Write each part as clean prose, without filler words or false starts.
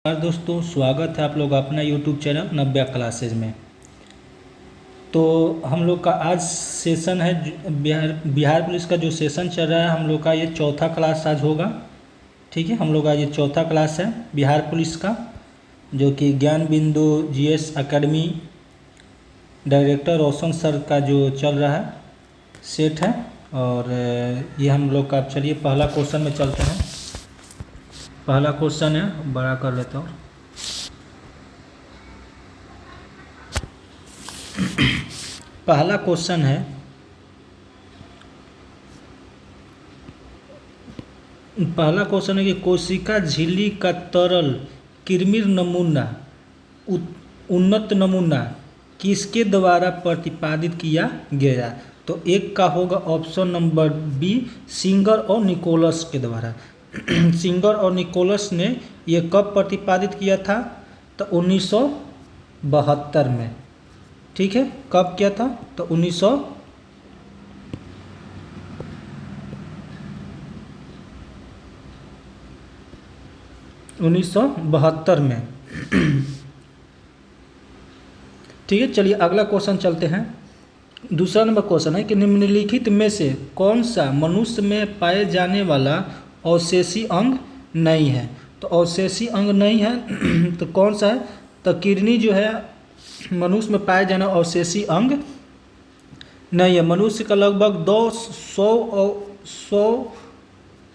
दोस्तों, स्वागत है आप लोग अपना यूट्यूब चैनल नव्या क्लासेज में। तो हम लोग का आज सेशन है बिहार पुलिस का जो सेशन चल रहा है, हम लोग का ये चौथा क्लास आज होगा। ठीक है, हम लोग का ये चौथा क्लास है बिहार पुलिस का, जो कि ज्ञान बिंदु जीएस एकेडमी डायरेक्टर रोशन सर का जो चल रहा है सेट है। और ये हम लोग का, चलिए पहला क्वेश्चन में चलते हैं। पहला क्वेश्चन है, बड़ा कर लेता हूँ। पहला क्वेश्चन है, कि कोशिका झिल्ली का तरल कृमिर नमूना उन्नत नमूना किसके द्वारा प्रतिपादित किया गया। तो एक का होगा ऑप्शन नंबर बी, सिंगर और निकोलस के द्वारा। सिंगर और निकोलस ने ये कब प्रतिपादित किया था? तो 1972 में। ठीक है, कब किया था? तो 1972 में। ठीक है, चलिए अगला क्वेश्चन चलते हैं। दूसरा नंबर क्वेश्चन है कि निम्नलिखित में से कौन सा मनुष्य में पाए जाने वाला अवशेषी अंग नहीं है। तो अवशेषी अंग नहीं है तो कौन सा है? तो किडनी जो है मनुष्य में पाए जाने अवशेषी अंग नहीं है। मनुष्य का लगभग 100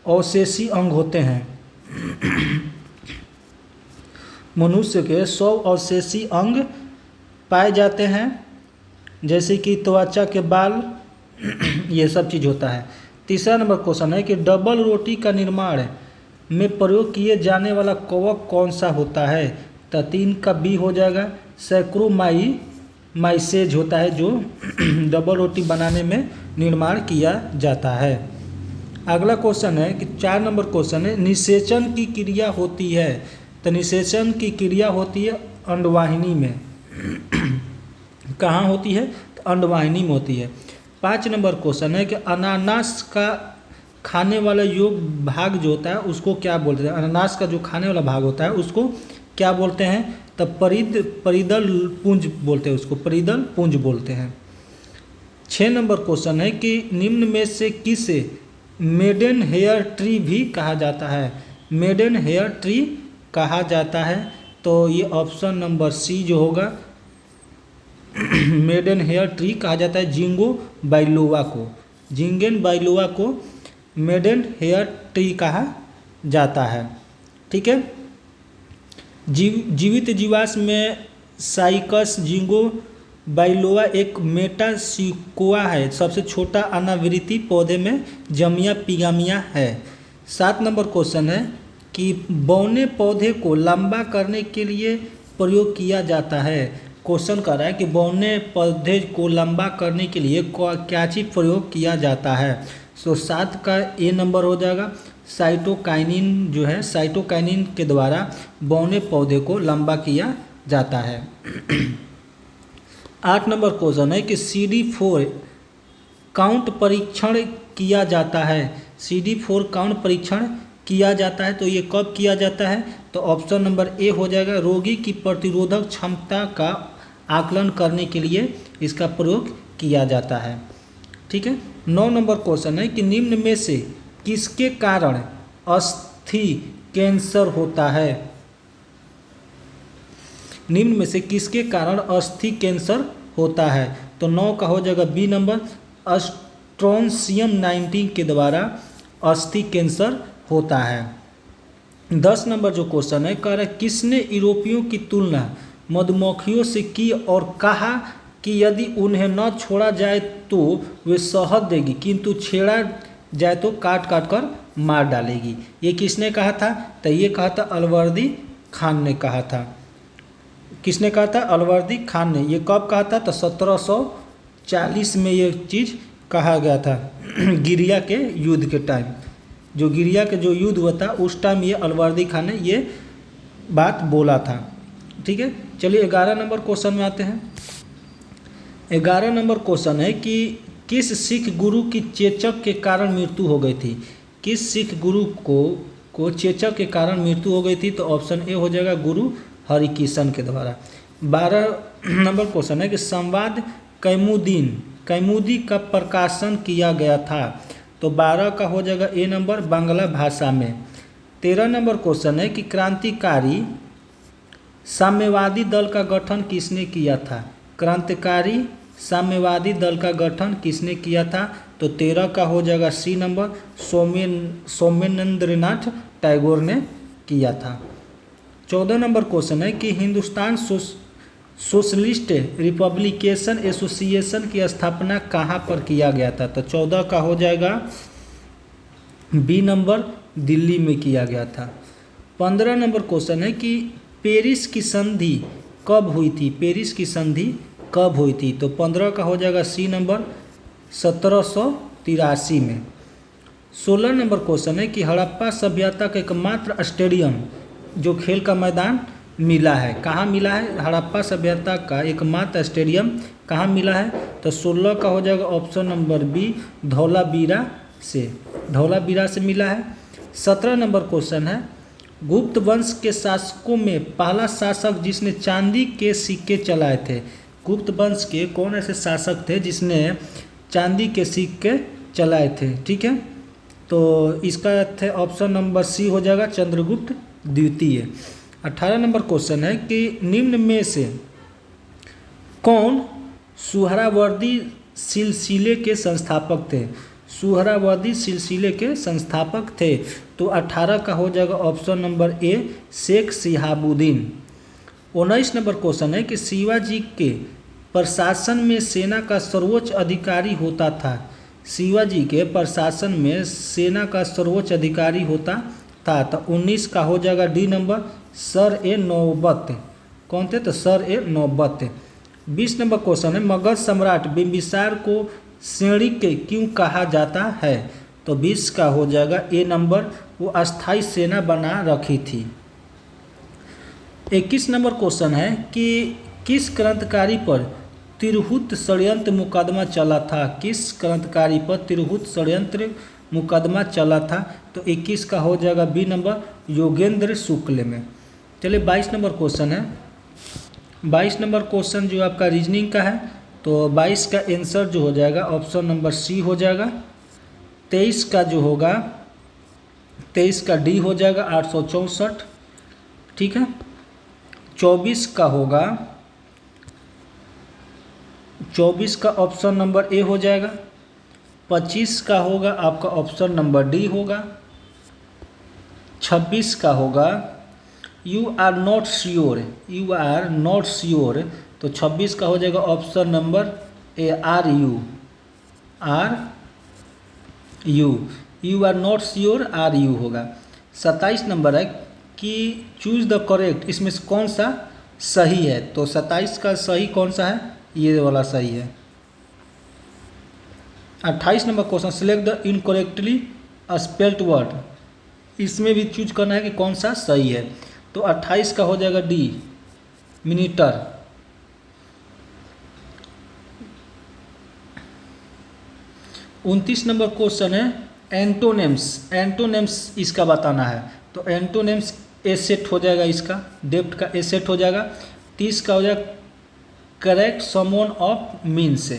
अवशेषी अंग होते हैं। मनुष्य के 100 अवशेषी अंग पाए जाते हैं, जैसे कि त्वचा के बाल, ये सब चीज़ होता है। तीसरा नंबर क्वेश्चन है कि डबल रोटी का निर्माण में प्रयोग किए जाने वाला कवक कौन सा होता है। तो 3 का बी हो जाएगा, सैक्रोमाइसेज होता है, जो डबल रोटी बनाने में निर्माण किया जाता है। अगला क्वेश्चन है कि 4 नंबर क्वेश्चन है, निषेचन की क्रिया होती है। तो निषेचन की क्रिया होती है अंडवाहिनी में। कहाँ होती है? तो अंडवाहिनी में होती है। 5 नंबर क्वेश्चन है कि अनानास का खाने वाला योग्य भाग जो होता है उसको क्या बोलते हैं। अनानास का जो खाने वाला भाग होता है उसको क्या बोलते हैं? तब परिदल पुंज बोलते हैं, उसको परिदल पुंज बोलते हैं। 6 नंबर क्वेश्चन है कि निम्न में से किसे मेडन हेयर ट्री भी कहा जाता है। मेडन हेयर ट्री कहा जाता है, तो ये ऑप्शन नंबर सी जो होगा, मेडन हेयर ट्री कहा जाता है जिंगो बाइलोवा को। जिंगेन बाइलोवा को मेडन हेयर ट्री कहा जाता है। ठीक है, जीवित जीवाश्म में साइकस जिंगो बाइलोवा एक मेटासिकोआ है। सबसे छोटा अनावृति पौधे में जमिया पिगामिया है। 7 नंबर क्वेश्चन है कि बौने पौधे को लंबा करने के लिए प्रयोग किया जाता है। क्वेश्चन कर रहा है कि बौने पौधे को लंबा करने के लिए क्या चीज़ प्रयोग किया जाता है। सो 7 का ए नंबर हो जाएगा, साइटोकाइनिन जो है, साइटोकाइनिन के द्वारा बौने पौधे को लंबा किया जाता है। 8 नंबर क्वेश्चन है कि CD4 काउंट परीक्षण किया जाता है। CD4 काउंट परीक्षण किया जाता है, तो ये कब किया जाता है? तो ऑप्शन नंबर ए हो जाएगा, रोगी की प्रतिरोधक क्षमता का आकलन करने के लिए इसका प्रयोग किया जाता है। ठीक है, 9 नंबर क्वेश्चन है कि निम्न में से किसके कारण अस्थि कैंसर होता है। निम्न में से किसके कारण अस्थि कैंसर होता है। तो 9 का हो जाएगा बी नंबर, स्ट्रोंसियम 19 के द्वारा अस्थि कैंसर होता है। 10 नंबर जो क्वेश्चन है, कह रहा है किसने यूरोपियों की तुलना मधुमक्खियों से की और कहा कि यदि उन्हें न छोड़ा जाए तो वे शहद देगी, किंतु छेड़ा जाए तो काट काट कर मार डालेगी। ये किसने कहा था? तो ये कहा था अलवर्दी खान ने कहा था। किसने कहा था? अलवर्दी खान ने। ये कब कहा था? तो 1740 में ये चीज़ कहा गया था। गिरिया के युद्ध के टाइम, जो गिरिया के जो युद्ध हुआ था उस टाइम ये अलवर्दी खान ने ये बात बोला था। ठीक है, चलिए 11 नंबर क्वेश्चन में आते हैं। 11 नंबर क्वेश्चन है कि किस सिख गुरु की चेचक के कारण मृत्यु हो गई थी। किस सिख गुरु को को चेचक के कारण मृत्यु हो गई थी, तो ऑप्शन ए हो जाएगा गुरु हरिकिशन के द्वारा। 12 नंबर क्वेश्चन है कि संवाद कैमुदी का प्रकाशन किया गया था, तो 12 का हो जाएगा ए नंबर बांग्ला भाषा में। 13 नंबर क्वेश्चन है कि क्रांतिकारी साम्यवादी दल का गठन किसने किया था, क्रांतिकारी साम्यवादी दल का गठन किसने किया था, तो 13 का हो जाएगा सी नंबर सोमेंद्रनाथ टैगोर ने किया था। 14 नंबर क्वेश्चन है कि हिंदुस्तान सोशलिस्ट रिपब्लिकेशन एसोसिएशन की स्थापना कहाँ पर किया गया था, तो 14 का हो जाएगा बी नंबर दिल्ली में किया गया था। 15 नंबर क्वेश्चन है कि पेरिस की संधि कब हुई थी, पेरिस की संधि कब हुई थी, तो 15 का हो जाएगा सी नंबर 1783 में। 16 नंबर क्वेश्चन है कि हड़प्पा सभ्यता का एकमात्र स्टेडियम जो खेल का मैदान मिला है, कहाँ मिला है, हड़प्पा सभ्यता का एकमात्र स्टेडियम कहाँ मिला है, तो 16 का हो जाएगा ऑप्शन नंबर बी धौलावीरा से मिला है। 17 नंबर क्वेश्चन है गुप्त वंश के शासकों में पहला शासक जिसने चांदी के सिक्के चलाए थे, गुप्त वंश के कौन ऐसे शासक थे जिसने चांदी के सिक्के चलाए थे, ठीक है, तो इसका थे ऑप्शन नंबर सी हो जाएगा चंद्रगुप्त द्वितीय। 18 नंबर क्वेश्चन है कि निम्न में से कौन सुहरावर्दी सिलसिले के संस्थापक थे, सुहरावर्दी सिलसिले के संस्थापक थे, तो 18 का हो जाएगा option number A Sheikh Shihabuddin. 19 number question है कि शिवाजी के प्रशासन में सेना का सर्वोच्च अधिकारी होता था, शिवाजी के प्रशासन में सेना का सर्वोच्च अधिकारी होता था, तो 19 का हो जाएगा डी नंबर सर ए नौबत, कौन थे, तो सर ए नौबत। 20 नंबर क्वेश्चन है मगध सम्राट बिंबिसार को सेणिक क्यों कहा जाता है, तो 20 का हो जाएगा ए नंबर वो अस्थाई सेना बना रखी थी। 21 नंबर क्वेश्चन है कि किस क्रांतिकारी पर तिरहुत षड्यंत्र मुकदमा चला था, किस क्रांतिकारी पर तिरहुत षड्यंत्र मुकदमा चला था, तो 21 का हो जाएगा बी नंबर योगेंद्र शुक्ल में। चलिए 22 नंबर क्वेश्चन है, 22 नंबर क्वेश्चन जो आपका रीजनिंग का है, तो 22 का आंसर जो हो जाएगा ऑप्शन नंबर सी हो जाएगा। 23 का जो होगा 23 का डी हो जाएगा 864, ठीक है। 24 का होगा 24 का ऑप्शन नंबर ए हो जाएगा। 25 का होगा आपका ऑप्शन नंबर डी होगा। 26 का होगा you are not sure, you are not sure, तो 26 का हो जाएगा option number A are you, you are not sure are you होगा। 27 नंबर है कि चूज द करेक्ट, इसमें से कौन सा सही है, तो 27 का सही कौन सा है, ये वाला सही है। 28 number question select the incorrectly spelled word, इसमें भी चूज करना है कि कौन सा सही है, तो 28 का हो जाएगा डी मिनीटर। 29 नंबर क्वेश्चन है एंटोनेम्स, एंटोनेम्स इसका बताना है, तो एंटोनेम्स ए सेट हो जाएगा, इसका डेप्थ का ए सेट हो जाएगा। 30 का हो जाएगा correct someone of means,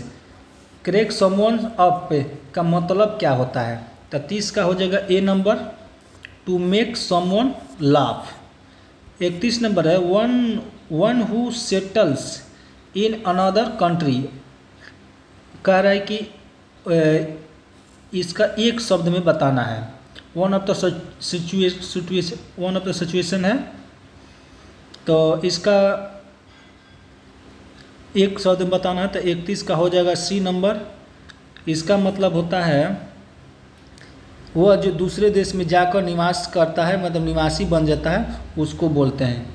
correct someone of का मतलब क्या होता है, तो 30 का हो जाएगा A number to make someone laugh. 31 number है one who settles in another country, कह रहा है कि इसका एक शब्द में बताना है, वन ऑफ द सिचुएशन है, तो इसका एक शब्द में बताना है, तो 31 का हो जाएगा सी नंबर। इसका मतलब होता है वह जो दूसरे देश में जाकर निवास करता है, मतलब निवासी बन जाता है, उसको बोलते हैं।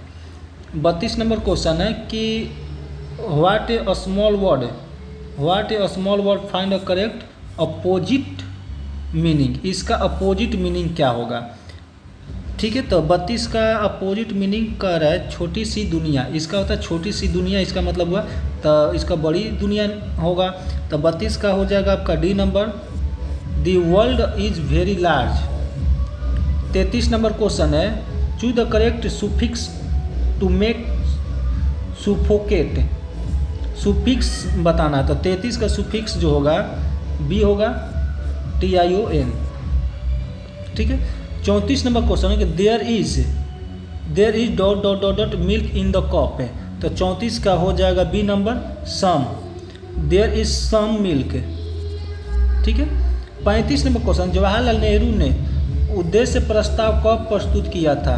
32 नंबर क्वेश्चन है कि what A small word find a correct opposite meaning, इसका अपोजिट मीनिंग क्या होगा, ठीक है। तो 32 का अपोजिट मीनिंग कह रहा है छोटी सी दुनिया, इसका होता है छोटी सी दुनिया, इसका मतलब हुआ तो इसका बड़ी दुनिया होगा, तो 32 का हो जाएगा आपका D number the world is very large, 33 number question है, choose the correct suffix to make suffocate. Suffix बताना है, तो 33 का सुफिक्स जो होगा बी होगा TION। ठीक है। 34 नंबर क्वेश्चन है कि there is dot dot dot dot milk in the cup है, तो 34 का हो जाएगा B number some, there is some milk. ठीक है। 35 नंबर क्वेश्चन, जवाहरलाल नेहरू ने उद्देश्य प्रस्ताव कब प्रस्तुत किया था,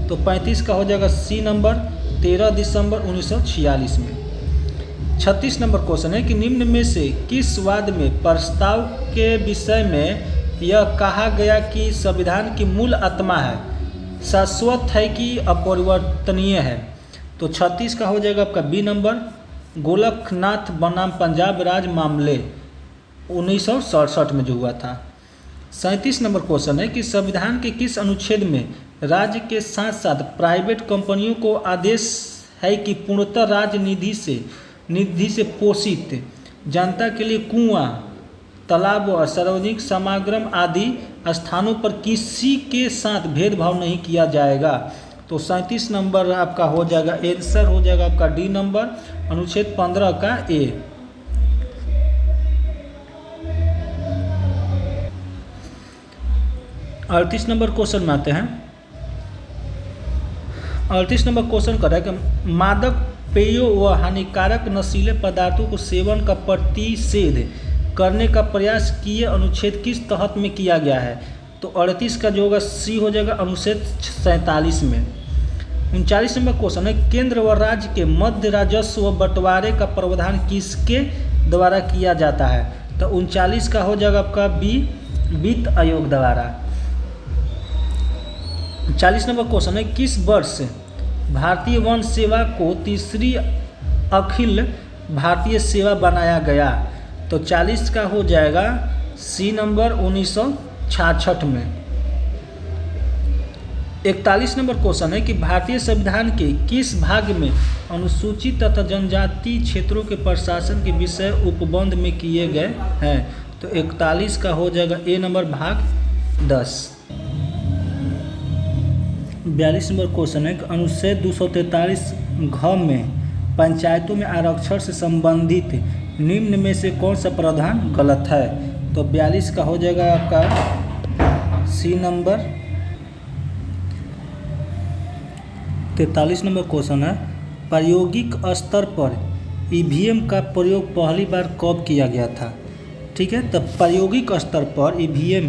तो 35 का हो जाएगा सी नंबर 13 दिसंबर 1946 में। 36 नंबर क्वेश्चन है कि निम्न में से किस वाद में प्रस्ताव के विषय में यह कहा गया कि संविधान की मूल आत्मा है, शाश्वत है कि अपरिवर्तनीय है, तो 36 का हो जाएगा आपका बी नंबर गोलकनाथ बनाम पंजाब राज मामले 1967 में जो हुआ था। 37 नंबर क्वेश्चन है कि संविधान के किस अनुच्छेद में राज्य के साथ साथ प्राइवेट कंपनियों को आदेश है कि पूर्णतः राज्य निधि से पोषित जनता के लिए कुआं, तालाब और सार्वजनिक समागम आदि स्थानों पर किसी के साथ भेदभाव नहीं किया जाएगा, तो 37 नंबर आपका हो जाएगा, आंसर हो जाएगा आपका डी नंबर अनुच्छेद 15 का ए। अड़तीस नंबर क्वेश्चन में आते हैं। 38 नंबर क्वेश्चन कर रहा है कि मादक पेयों व हानिकारक नशीले पदार्थों को सेवन का प्रतिषेध करने का प्रयास किए अनुच्छेद किस तहत में किया गया है, तो 38 का जो होगा सी हो जाएगा अनुच्छेद 47 में। 39 नंबर क्वेश्चन है, केंद्र व राज्य के मध्य राजस्व बंटवारे का प्रावधान किसके द्वारा किया जाता है, तो 39 का हो जाएगा आपका बी वित्त आयोग द्वारा। 40 नंबर क्वेश्चन है, किस वर्ष भारतीय वन सेवा को तीसरी अखिल भारतीय सेवा बनाया गया, तो 40 का हो जाएगा सी नंबर 1966 में। 41 नंबर क्वेश्चन है कि भारतीय संविधान के किस भाग में अनुसूचित तथा जनजातीय क्षेत्रों के प्रशासन के विषय उपबंध में किए गए हैं, तो 41 का हो जाएगा ए नंबर भाग 10। 42 नंबर क्वेश्चन है कि अनुच्छेद 243 घ में पंचायतों में आरक्षण से संबंधित निम्न में से कौन सा प्रावधान गलत है, तो 42 का हो जाएगा आपका सी नंबर। 43 नंबर क्वेश्चन है, प्रायोगिक स्तर पर ईवीएम का प्रयोग पहली बार कब किया गया था। ठीक है, तो प्रायोगिक स्तर पर ईवीएम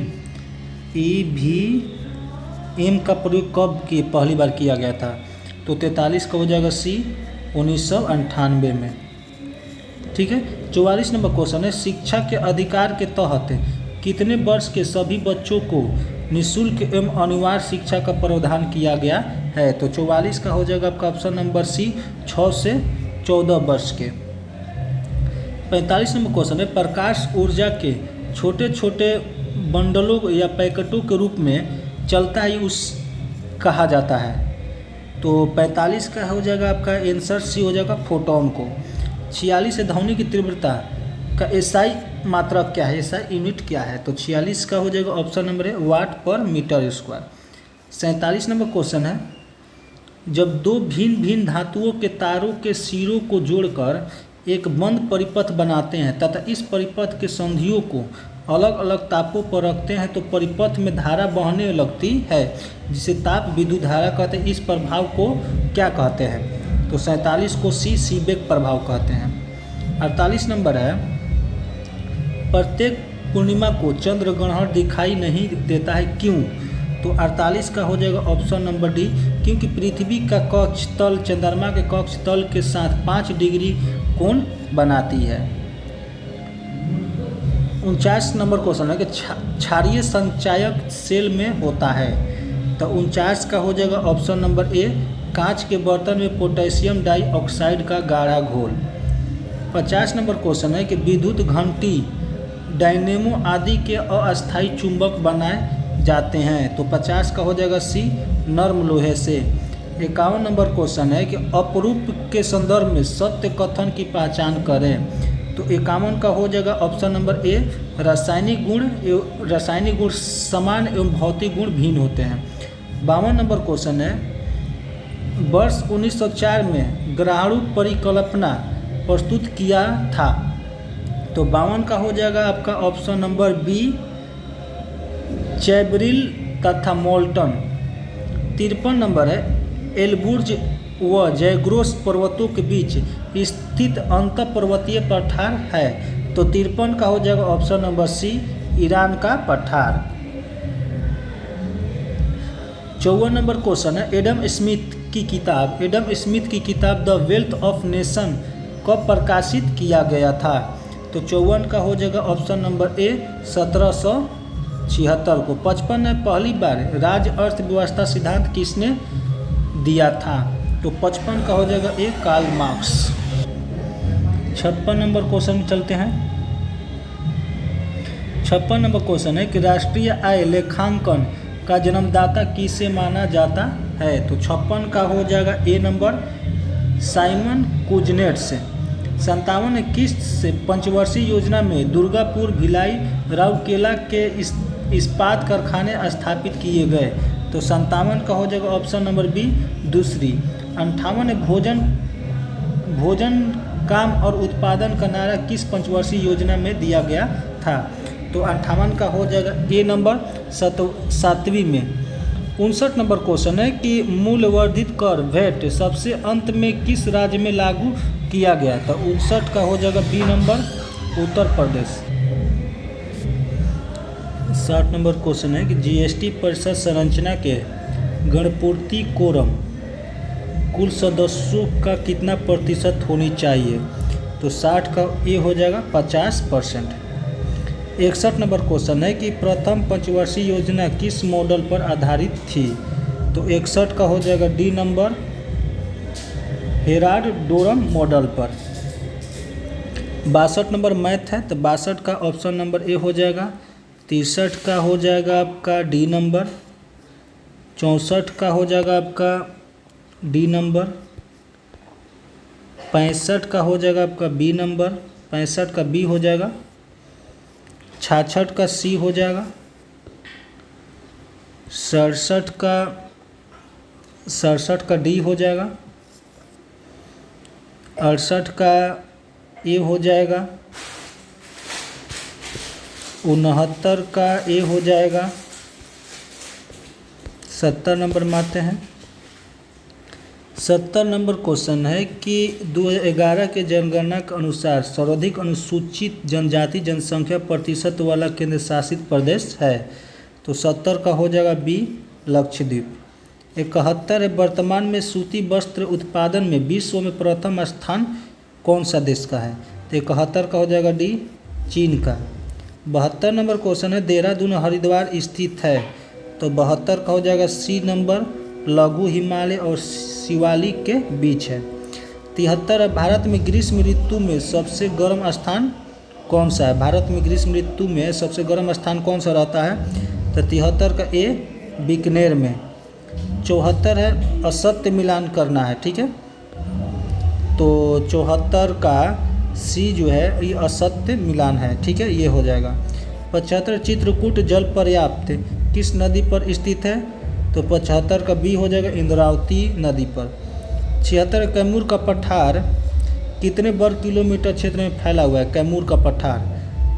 का प्रयोग कब पहली बार किया गया था, तो 43 का हो जाएगा सी 1998 में। ठीक है। 44 नंबर क्वेश्चन है, शिक्षा के अधिकार के तहत कितने वर्ष के सभी बच्चों को निःशुल्क एवं अनिवार्य शिक्षा का प्रावधान किया गया है, तो 44 का हो जाएगा आपका ऑप्शन नंबर सी 6 से 14 वर्ष के। 45 नंबर क्वेश्चन है, प्रकाश ऊर्जा के छोटे छोटे बंडलों या पैकेटों के रूप में चलता ही उस कहा जाता है, तो 45 का हो जाएगा आपका आंसर सी हो जाएगा फोटोन को। 46 है, ध्वनि की तीव्रता का एसआई मात्रक क्या है, एसआई यूनिट क्या है, तो 46 का हो जाएगा ऑप्शन नंबर है वाट पर मीटर स्क्वायर। 47 नंबर क्वेश्चन है, जब दो भिन्न भिन्न धातुओं के तारों के सिरों को जोड़कर एक बंद परिपथ बनाते हैं तथा इस परिपथ के संधियों को अलग अलग तापों पर रखते हैं तो परिपथ में धारा बहने लगती है, जिसे ताप विद्युत धारा कहते हैं। इस प्रभाव को क्या कहते हैं, तो 47 को सीबेक प्रभाव कहते हैं। 48 नंबर है, प्रत्येक पूर्णिमा को चंद्र ग्रहण दिखाई नहीं देता है, क्यों, तो 48 का हो जाएगा ऑप्शन नंबर डी, क्योंकि पृथ्वी का कक्ष तल चंद्रमा के कक्ष तल के साथ 5 डिग्री कोण बनाती है। 49 नंबर क्वेश्चन है कि क्षारीय संचायक सेल में होता है, तो 49 का हो जाएगा ऑप्शन नंबर ए, कांच के बर्तन में पोटेशियम डाइऑक्साइड का गाढ़ा घोल। 50 नंबर क्वेश्चन है कि विद्युत घंटी, डायनेमो आदि के अस्थायी चुंबक बनाए जाते हैं, तो 50 का हो जाएगा सी, नर्म लोहे से। 51 नंबर क्वेश्चन है कि अपरूप के संदर्भ में सत्य कथन की पहचान करें, तो 51 का हो जाएगा ऑप्शन नंबर ए रासायनिक गुण समान एवं भौतिक गुण भिन्न होते हैं। 52 नंबर क्वेश्चन है वर्ष 1904 में ग्रहाणु परिकल्पना प्रस्तुत किया था। तो 52 का हो जाएगा आपका ऑप्शन नंबर बी चैबरिल तथा मोल्टन। 53 नंबर है एलबुर्ज व जैग्रोस पर्वतों के बीच स्थित अंतःपर्वतीय पठार है। तो 53 का हो जाएगा ऑप्शन नंबर सी ईरान का पठार। 54 नंबर क्वेश्चन है एडम स्मिथ की किताब द वेल्थ ऑफ नेशन कब प्रकाशित किया गया था। तो 54 का हो जाएगा ऑप्शन नंबर ए 1776 को। 55 में पहली बार राज्य अर्थव्यवस्था सिद्धांत किसने दिया था। तो 55 का हो जाएगा A Karl Marx. 56 number question में चलते हैं। 56 नंबर क्वेश्चन है कि राष्ट्रीय आय लेखांकन का जन्मदाता किसे माना जाता है। तो 56 का हो जाएगा ए नंबर साइमन कुजनेट्स। 57 ने किस से पंचवर्षीय योजना में दुर्गापुर भिलाई राउरकेला के इस्पात कारखाने स्थापित किए गए। तो 57 का हो जाएगा ऑप्शन नंबर बी दूसरी। 58 ने भोजन काम और उत्पादन का नारा किस पंचवर्षीय योजना में दिया गया था। तो 58 का हो जाएगा ए नंबर 7वीं में। 59 नंबर क्वेश्चन है कि मूल्यवर्धित कर वैट सबसे अंत में किस राज्य में लागू किया गया था। 59 का हो जाएगा B number Uttar Pradesh. 60 number question है कि जीएसटी परिषद संरचना के गणपूर्ति कोरम कुल सदस्यों का कितना प्रतिशत होनी चाहिए। तो 60 का ए हो जाएगा 50%। 61 नंबर क्वेश्चन है कि प्रथम पंचवर्षीय योजना किस मॉडल पर आधारित थी। तो 61 का हो जाएगा डी नंबर हेराल्ड डोरम मॉडल पर। 62 नंबर मैथ है तो 62 का ऑप्शन नंबर ए हो जाएगा। 63 का हो जाएगा आपका डी नंबर। 64 का हो जाएगा आपका डी नंबर। 65 का हो जाएगा आपका बी नंबर। 65 का बी हो जाएगा। 66 का सी हो जाएगा। 67 का डी हो जाएगा। 68 का ए हो जाएगा। 69 का ए हो जाएगा। 70 नंबर में आते हैं। 70 नंबर क्वेश्चन है कि 2011 के जनगणना के अनुसार सर्वाधिक अनुसूचित जनजाति जनसंख्या प्रतिशत वाला केंद्र शासित प्रदेश है। तो 70 का हो जाएगा बी लक्षद्वीप। 71 है वर्तमान में सूती वस्त्र उत्पादन में विश्व में प्रथम स्थान कौन सा देश का है। तो 71 का हो जाएगा डी चीन का। 72 नंबर क्वेश्चन है देहरादून हरिद्वार स्थित है। तो 72 का हो जाएगा सी नंबर लघु हिमालय और शिवालिक के बीच है। 73 है भारत में ग्रीष्म ऋतु में सबसे गर्म स्थान कौन सा है। भारत में ग्रीष्म ऋतु में सबसे गर्म स्थान कौन सा रहता है। तो 73 का ए बीकानेर में। 74 है असत्य मिलान करना है, ठीक है। तो 74 का सी जो है ये असत्य मिलान है, ठीक है, ये हो जाएगा। 75 चित्रकूट जल पर्याप्त किस नदी पर स्थित है। तो 75 का बी हो जाएगा इंद्रावती नदी पर। 76 कैमूर का पठार कितने वर्ग किलोमीटर क्षेत्र में फैला हुआ है कैमूर का पठार।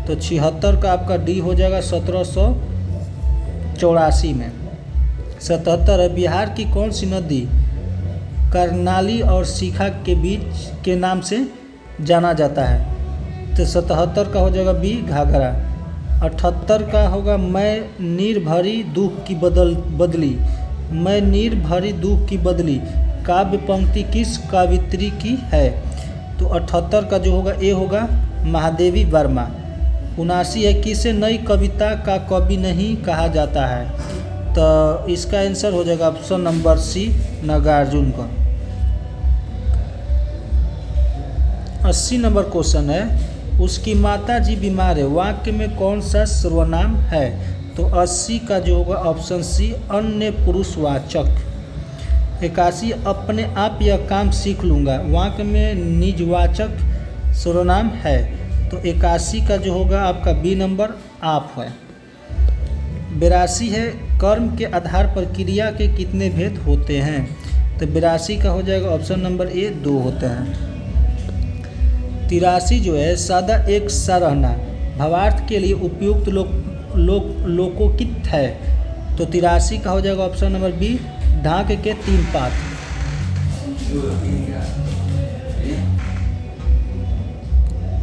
तो 76 का आपका डी हो जाएगा 1784 में। 77 है बिहार की कौन सी नदी करनाली और शिखा के बीच के नाम से जाना जाता है। तो 77 का हो जाएगा बी घाघरा। 78 का होगा मैं नीर भरी दुख की बदली मैं नीर भरी दुख की बदली काव्य पंक्ति किस कवित्री की है। तो 78 का जो होगा ए होगा महादेवी वर्मा। 79 है किसे नई कविता का कवि नहीं कहा जाता है। तो इसका आंसर हो जाएगा ऑप्शन नंबर सी नागार्जुन का। 80 नंबर क्वेश्चन है उसकी माता जी बीमार है वाक्य में कौन सा सर्वनाम है। तो 80 का जो होगा ऑप्शन सी अन्य पुरुषवाचक। 81 अपने आप यह काम सीख लूँगा वाक्य में निजवाचक सर्वनाम है। तो 81 का जो होगा आपका बी नंबर आप है। 82 है कर्म के आधार पर क्रिया के कितने भेद होते हैं, तो 82 का हो जाएगा ऑप्शन नंबर ए 2 होते हैं। 83 जो है सादा एक सा रहना भावार्थ के लिए उपयुक्त लोकोकित है, तो 83 का हो जाएगा ऑप्शन नंबर बी ढाक के 3 पात।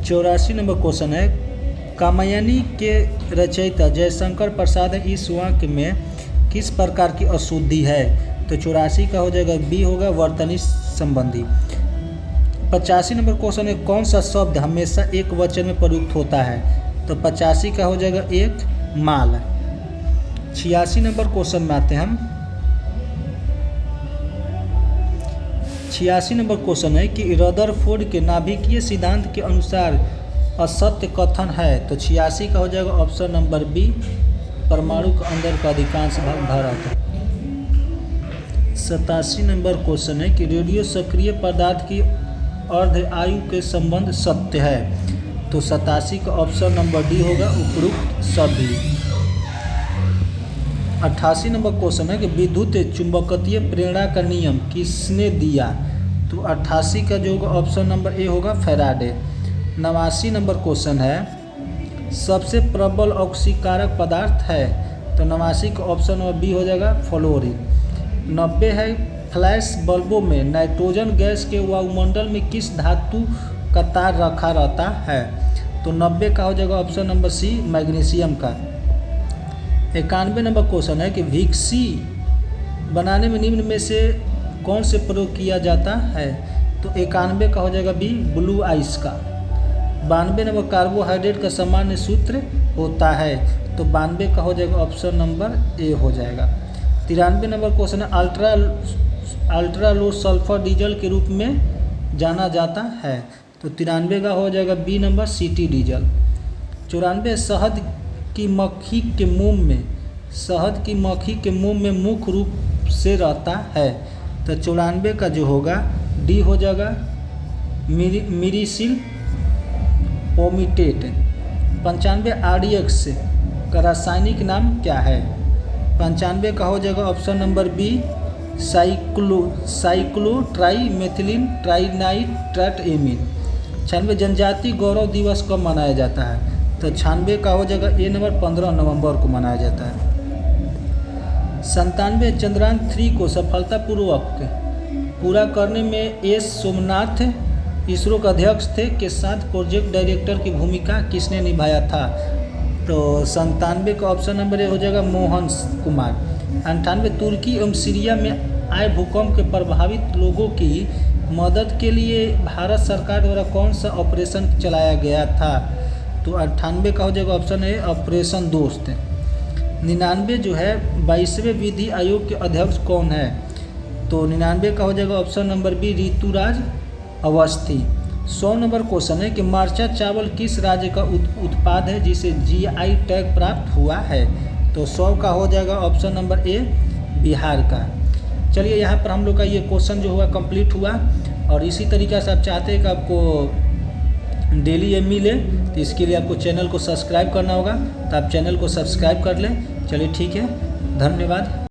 84 नंबर क्वेश्चन है कामायनी के रचयिता जयशंकर प्रसाद इस वाक्य में किस प्रकार की अशुद्धि है, तो 84 का हो जाएगा बी होगा वर्तनी संबंधी। 85 नंबर क्वेश्चन है कौन सा शब्द हमेशा एक वचन में प्रयुक्त होता है, तो 85 का हो जाएगा एक माल। 86 नंबर क्वेश्चन में आते हैं हम। 86 नंबर क्वेश्चन है कि रदरफोर्ड के नाभिकीय सिद्धांत के अनुसार असत्य कथन है, तो 86 का हो जाएगा ऑप्शन नंबर बी परमाणु के अंदर का अधिकांश भाग भरा होता है। 87 नंबर क्वेश्चन है कि रेडियो सक्रिय पदार्थ की अर्ध आयु के संबंध सत्य है, तो 87 का ऑप्शन नंबर डी होगा उपरोक्त सभी। 88 नंबर क्वेश्चन है कि विद्युत चुंबकीय प्रेरणा का नियम किसने दिया, तो 88 का जो होगा ऑप्शन नंबर ए होगा फैराडे। 89 नंबर क्वेश्चन है सबसे प्रबल ऑक्सीकारक पदार्थ है, तो 89 का ऑप्शन नंबर बी हो जाएगा फ्लोरीन। 90 है फ्लैश बल्बों में नाइट्रोजन गैस के वायुमंडल में किस धातु का तार रखा रहता है, तो 90 का हो जाएगा ऑप्शन नंबर सी मैग्नीशियम का। 91 नंबर क्वेश्चन है कि विक्सी बनाने में निम्न में से कौन से प्रयोग किया जाता है, तो 91 का हो जाएगा बी ब्लू आइस का। 92 नंबर कार्बोहाइड्रेट का सामान्य सूत्र होता है, तो 92 का हो जाएगा ऑप्शन नंबर ए हो जाएगा। 93 नंबर क्वेश्चन है अल्ट्रा लो सल्फर डीजल के रूप में जाना जाता है, तो 93 का हो जाएगा बी नंबर सिटी डीजल। 94 शहद की मक्खी के मोम में मुख्य रूप से रहता है, तो 94 का जो होगा डी हो जाएगा मिरीसिल ओमिटेट। 95 RDX का रासायनिक नाम क्या है, 95 का हो जाएगा ऑप्शन नंबर बी साइक्लोट्राइमेथिलीन ट्राइनाइट्रेटएमीन। 96 जनजाति गौरव दिवस कब मनाया जाता है, तो 96 का हो जाएगा ए नंबर 15 नवंबर को मनाया जाता है। 97 चंद्रयान 3 को सफलतापूर्वक पूरा करने में एस सोमनाथ इसरो के अध्यक्ष थे के साथ प्रोजेक्ट डायरेक्टर की भूमिका किसने निभाया था, तो 97 का ऑप्शन नंबर ए हो जाएगा मोहन कुमार। 98 तुर्की एवं सीरिया में आए भूकंप के प्रभावित लोगों की मदद के लिए भारत सरकार द्वारा कौन सा ऑपरेशन चलाया गया था, तो 98 का हो जाएगा ऑप्शन है ऑपरेशन दोस्त। 99 जो है 22वें विधि आयोग के अध्यक्ष कौन है, तो 99 का हो जाएगा option number B Rituraj Awasthi. 100 number question है कि मरचा चावल किस राज्य का उत्पाद है जिसे GI टैग प्राप्त हुआ है, तो 100 का हो जाएगा ऑप्शन नंबर ए बिहार का। चलिए यहाँ पर हम लोग का ये क्वेश्चन जो हुआ कंप्लीट हुआ, और इसी तरीक़े से आप चाहते हैं कि आपको डेली ये मिले, तो इसके लिए आपको चैनल को सब्सक्राइब करना होगा, तो आप चैनल को सब्सक्राइब कर लें। चलिए ठीक है, धन्यवाद।